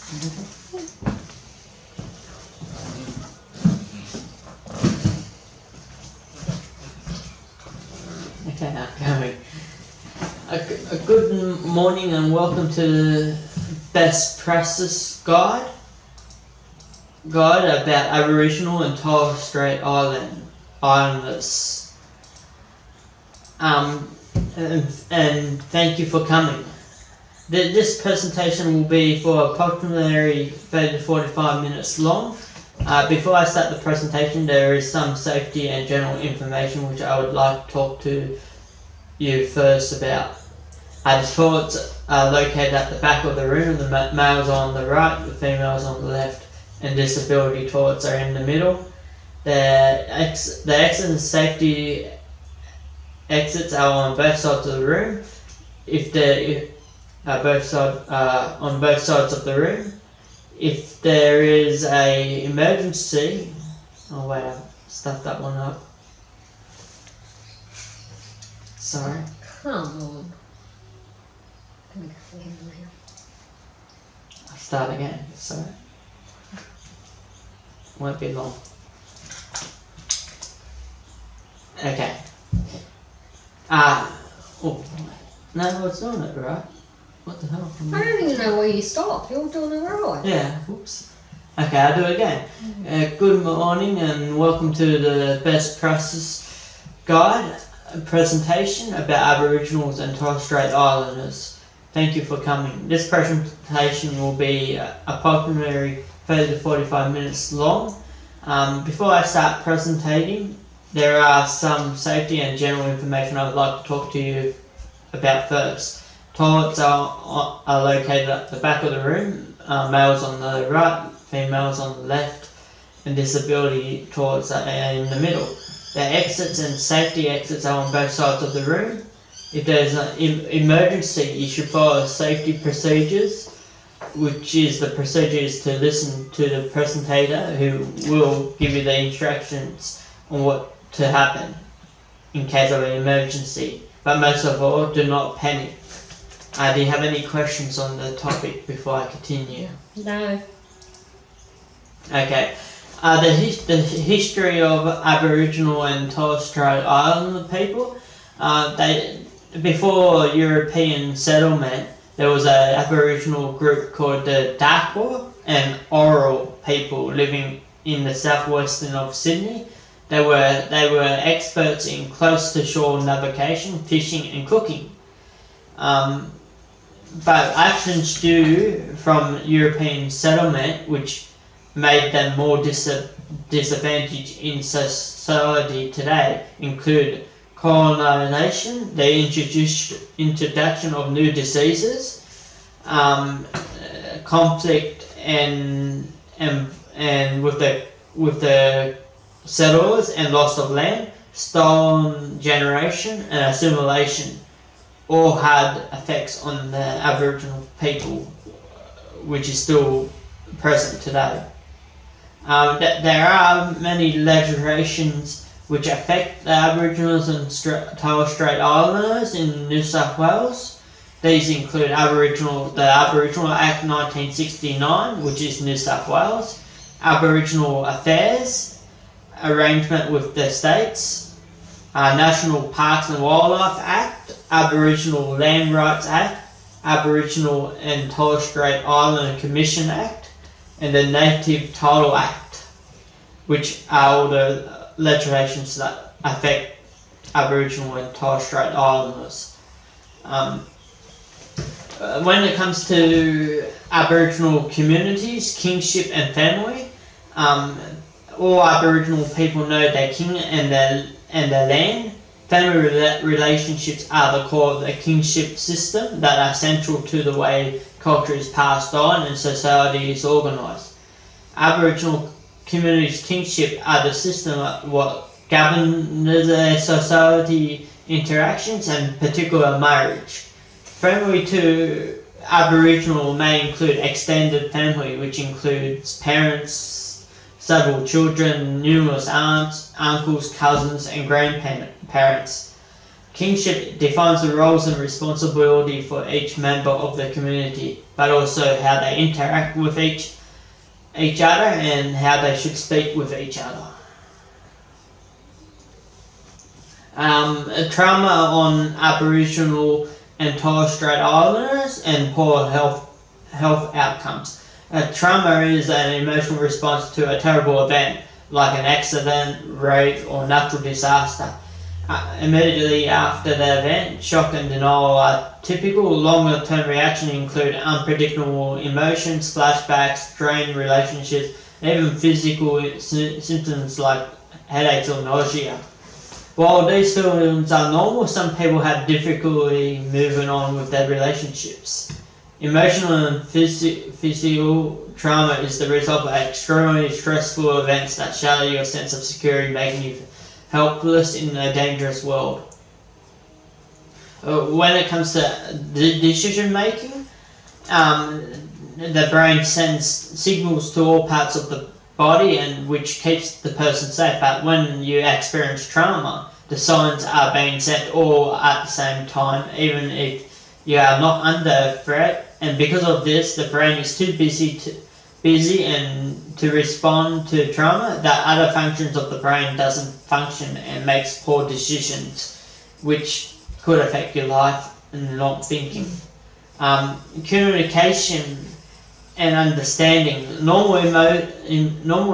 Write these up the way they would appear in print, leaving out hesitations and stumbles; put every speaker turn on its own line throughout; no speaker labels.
Okay, I'm going. A good morning and welcome to the Best Practice Guide about Aboriginal and Torres Strait Islanders. And thank you for coming. This presentation will be for approximately 30 to 45 minutes long. Before I start the presentation, there is some safety and general information which I would like to talk to you first about. The toilets are located at the back of the room. The males are on the right, the females on the left, and disability toilets are in the middle. The exit and safety exits are on both sides of the room. On both sides of the room. If there is a emergency, oh wait, I stuffed that one up. Sorry.
Come on.
I'll start again. Sorry. Won't be long. Okay. Oh, no, I was doing it right. What the hell?
I don't even know where you stopped. You're doing it right.
Yeah, whoops. Okay, I'll do it again. Good morning and welcome to the Best Practice Guide presentation about Aboriginals and Torres Strait Islanders. Thank you for coming. This presentation will be approximately 30 to 45 minutes long. Before I start presenting, there are some safety and general information I would like to talk to you about first. Toilets are located at the back of the room, males on the right, females on the left, and disability toilets are in the middle. The exits and safety exits are on both sides of the room. If there's an emergency, you should follow safety procedures, which is the procedure is to listen to the presenter who will give you the instructions on what to happen in case of an emergency. But most of all, do not panic. Do you have any questions on the topic before I continue?
No.
Okay. The history of Aboriginal and Torres Strait Islander people. Before European settlement, there was an Aboriginal group called the Darkwa and Oral people living in the southwestern of Sydney. They were experts in close to shore navigation, fishing, and cooking. But actions due from European settlement, which made them more disadvantaged in society today, include colonisation, the introduction of new diseases, conflict and with the settlers and loss of land, stolen generation, and assimilation. All had effects on the Aboriginal people, which is still present today. There are many legislations which affect the Aboriginals and Torres Strait Islanders in New South Wales. These include the Aboriginal Act 1969, which is New South Wales, Aboriginal Affairs, arrangement with the states, National Parks and Wildlife Act, Aboriginal Land Rights Act, Aboriginal and Torres Strait Islander Commission Act, and the Native Title Act, which are all the legislations that affect Aboriginal and Torres Strait Islanders. When it comes to Aboriginal communities, kingship and family, all Aboriginal people know their king and their land. Family relationships are the core of the kingship system that are central to the way culture is passed on and society is organised. Aboriginal communities' kingship are the system of what governs their society interactions and particular marriage. Family to Aboriginal may include extended family, which includes parents, several children, numerous aunts, uncles, cousins, and grandparents. Kingship defines the roles and responsibility for each member of the community, but also how they interact with each other and how they should speak with each other. Trauma on Aboriginal and Torres Strait Islanders and poor health outcomes. Trauma is an emotional response to a terrible event, like an accident, rape, or natural disaster. Immediately after the event, shock and denial are typical. Longer-term reactions include unpredictable emotions, flashbacks, strained relationships, and even physical symptoms like headaches or nausea. While these feelings are normal, some people have difficulty moving on with their relationships. Emotional and physical trauma is the result of extremely stressful events that shatter your sense of security, making you helpless in a dangerous world. When it comes to decision making, the brain sends signals to all parts of the body, and which keeps the person safe. But when you experience trauma, the signs are being sent all at the same time, even if you are not under threat. And because of this, the brain is too busy to respond to trauma, that other functions of the brain doesn't function and makes poor decisions, which could affect your life and not thinking. Communication and understanding. Normal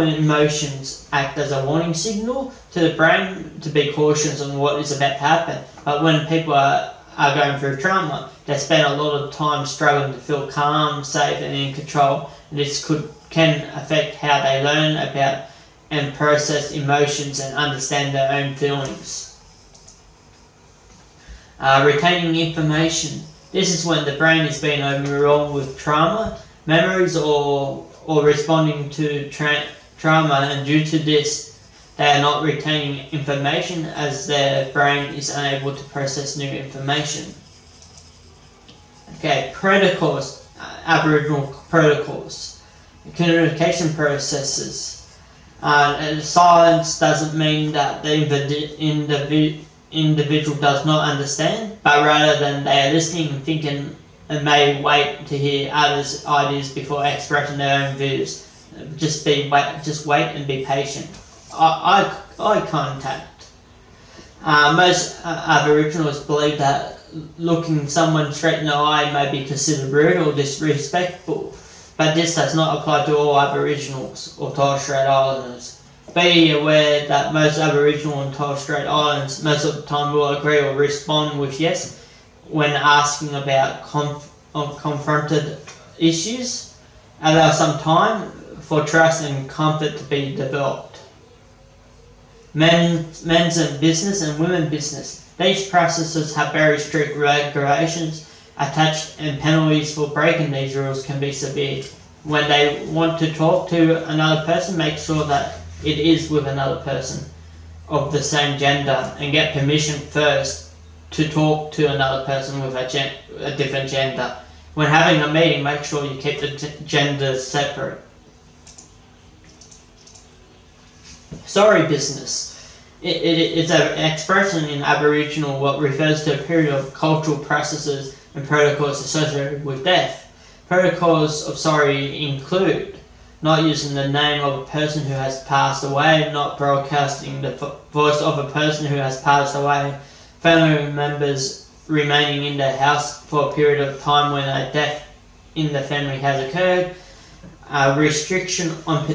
emotions act as a warning signal to the brain to be cautious on what is about to happen. But when people are going through trauma, they spend a lot of time struggling to feel calm, safe, and in control. This can affect how they learn about and process emotions and understand their own feelings. Retaining information. This is when the brain is being overrun with trauma, memories, or responding to trauma, and due to this, they are not retaining information as their brain is unable to process new information. Okay, protocols, Aboriginal protocols, communication processes. Silence doesn't mean that the individual does not understand, but rather than they are listening and thinking and may wait to hear others' ideas before expressing their own views. Just wait and be patient. Eye contact. Most Aboriginals believe that looking someone straight in the eye may be considered rude or disrespectful, but this does not apply to all Aboriginals or Torres Strait Islanders. Be aware that most Aboriginal and Torres Strait Islanders most of the time will agree or respond with yes when asking about confronted issues. Allow some time for trust and comfort to be developed. Men's and business and women's business. These practices have very strict regulations attached, and penalties for breaking these rules can be severe. When they want to talk to another person, make sure that it is with another person of the same gender, and get permission first to talk to another person with a different gender. When having a meeting, make sure you keep the genders separate. Sorry business. It's an expression in Aboriginal what refers to a period of cultural practices and protocols associated with death. Protocols of sorry include not using the name of a person who has passed away, not broadcasting the voice of a person who has passed away, family members remaining in the house for a period of time when a death in the family has occurred, restriction on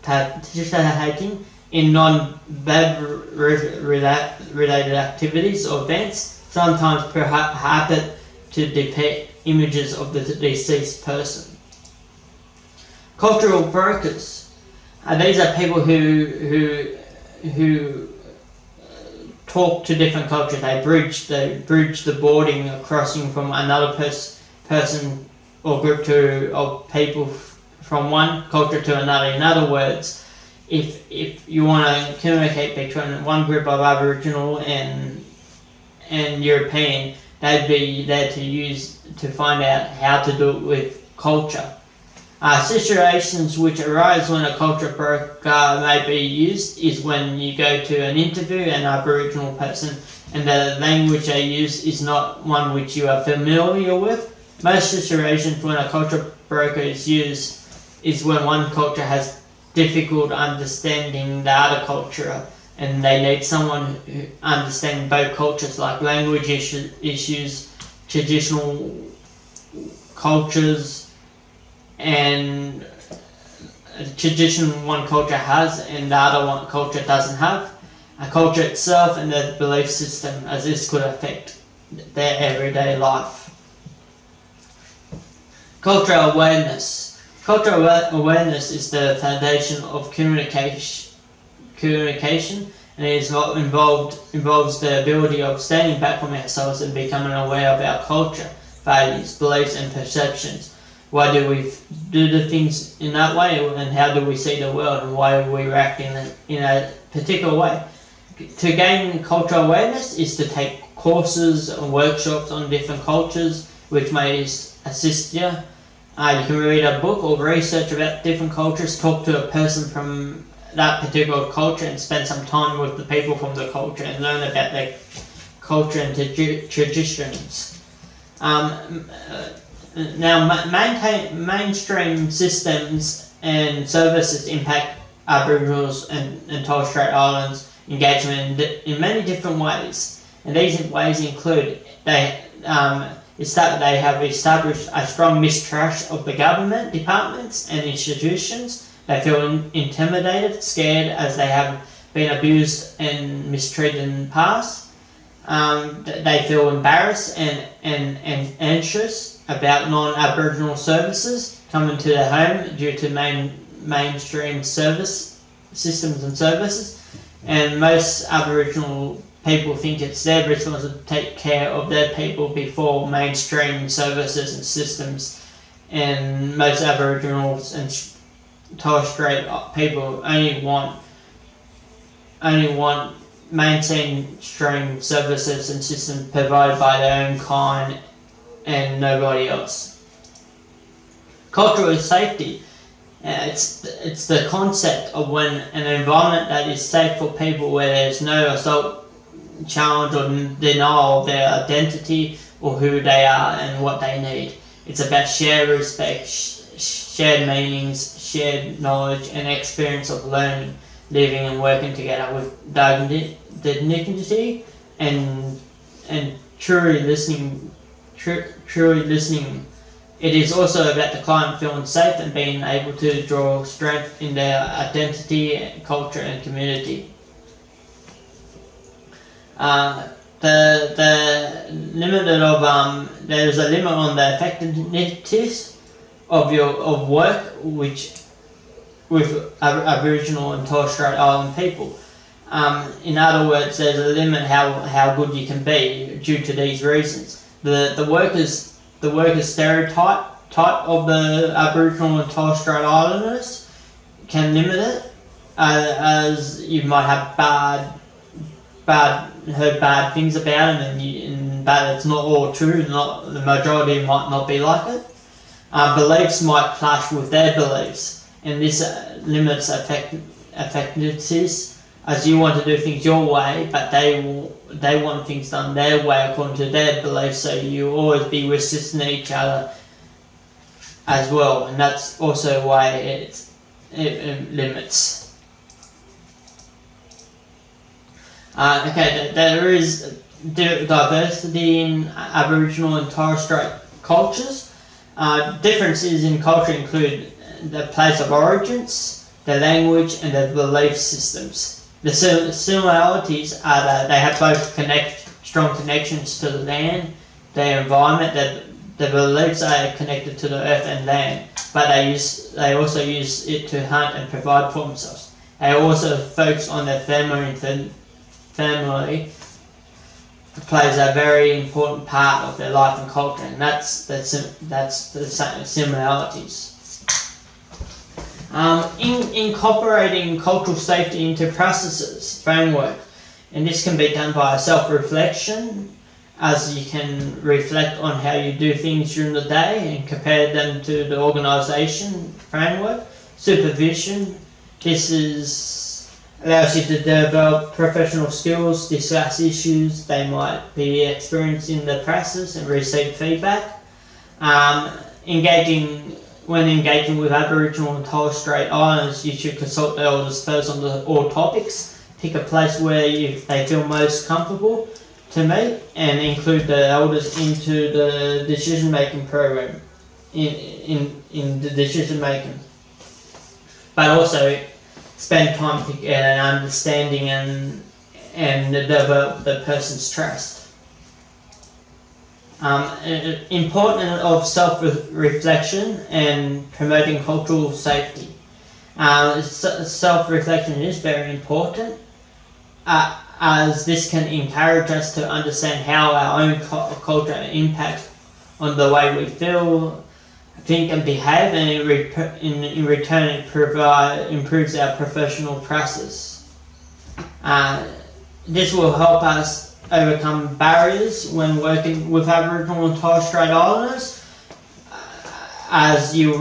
participating in non-bed-related activities or events, sometimes prohibited to depict images of the deceased person. Cultural brokers. These are people who talk to different cultures. They bridge the boarding, crossing from another person or group of people from one culture to another. In other words, if you want to communicate between one group of Aboriginal and European, they'd be there to find out how to do it with culture. Situations which arise when a culture broker may be used is when you go to an interview an Aboriginal person and the language they use is not one which you are familiar with. Most situations when a culture broker is used is when one culture has difficult understanding the other culture and they need someone who understands both cultures, like language issues, traditional cultures, and tradition one culture has and the other one culture doesn't have. A culture itself and their belief system, as this could affect their everyday life. Cultural awareness. Cultural awareness is the foundation of communication, and it is what involves the ability of standing back from ourselves and becoming aware of our culture, values, beliefs, and perceptions. Why do we do the things in that way, and how do we see the world, and why do we react in a particular way? To gain cultural awareness is to take courses and workshops on different cultures, which may assist you. You can read a book or research about different cultures, talk to a person from that particular culture, and spend some time with the people from the culture and learn about their culture and traditions. Now, mainstream systems and services impact Aboriginals and Torres Strait Islanders engagement in many different ways, and these ways include they have established a strong mistrust of the government departments and institutions. They feel intimidated, scared, as they have been abused and mistreated in the past. They feel embarrassed and anxious about non-Aboriginal services coming to their home due to mainstream service systems and services. And most Aboriginal people think it's their responsibility to take care of their people before mainstream services and systems. And most Aboriginals and Torres Strait people only want mainstream services and systems provided by their own kind and nobody else. Cultural safety. It's the concept of when an environment that is safe for people, where there's no assault, challenge, or denial of their identity or who they are and what they need. It's about shared respect, shared meanings, shared knowledge, and experience of learning, living, and working together with dignity and truly listening. Truly listening. It is also about the client feeling safe and being able to draw strength in their identity, culture, and community. There's a limit on the effectiveness of work with Aboriginal and Torres Strait Island people. In other words, there's a limit how good you can be due to these reasons. The workers stereotype of the Aboriginal and Torres Strait Islanders can limit it, as you might have heard bad things about them, but it's not all true. Not the majority might not be like it. Beliefs might clash with their beliefs, and this limits effectiveness. As you want to do things your way, but they want things done their way according to their beliefs, so you always be resisting each other as well, and that's also why it limits. There is diversity in Aboriginal and Torres Strait cultures. Differences in culture include the place of origins, the language, and the belief systems. The similarities are that they have both strong connections to the land, their environment, their beliefs are connected to the earth and land, but they also use it to hunt and provide for themselves. They also focus on their family, and family plays a very important part of their life and culture, and that's the similarities. Incorporating cultural safety into processes, framework, and this can be done by self-reflection, as you can reflect on how you do things during the day and compare them to the organisation framework. Supervision, allows you to develop professional skills, discuss issues they might be experiencing in the practice and receive feedback. When engaging with Aboriginal and Torres Strait Islanders, you should consult the elders first on all topics. Pick a place where they feel most comfortable to meet and include the elders into the decision making program in the decision making. But also spend time to get an understanding and develop the person's trust. Important of self-reflection and promoting cultural safety. Self-reflection is very important, as this can encourage us to understand how our own culture impacts on the way we feel, think and behave, and in return it improves our professional practice. This will help us overcome barriers when working with Aboriginal and Torres Strait Islanders, as you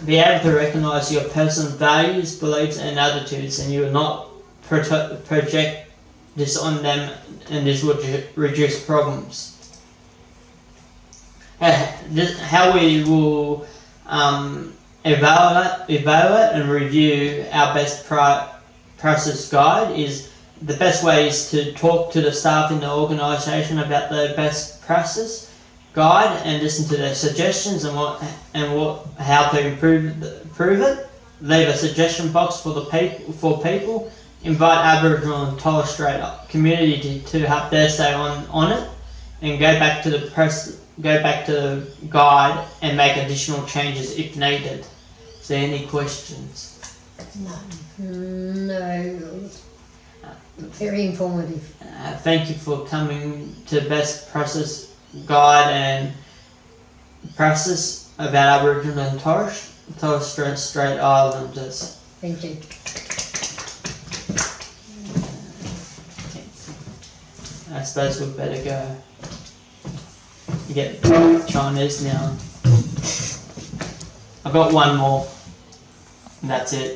be able to recognise your personal values, beliefs and attitudes, and you will not project this on them, and this will reduce problems. How we will evaluate and review our best practice guide is the best way is to talk to the staff in the organisation about the best practice guide and listen to their suggestions and how to improve it. Leave a suggestion box for people. Invite Aboriginal and Torres Strait community to have their say on it, and go back to the guide and make additional changes if needed. Is there any questions?
No. Very informative.
Thank you for coming to Best Practice Guide and Practice about Aboriginal and Torres Strait Islanders.
Thank you.
I suppose we'd better go. You get Chinese now. I've got one more, and that's it.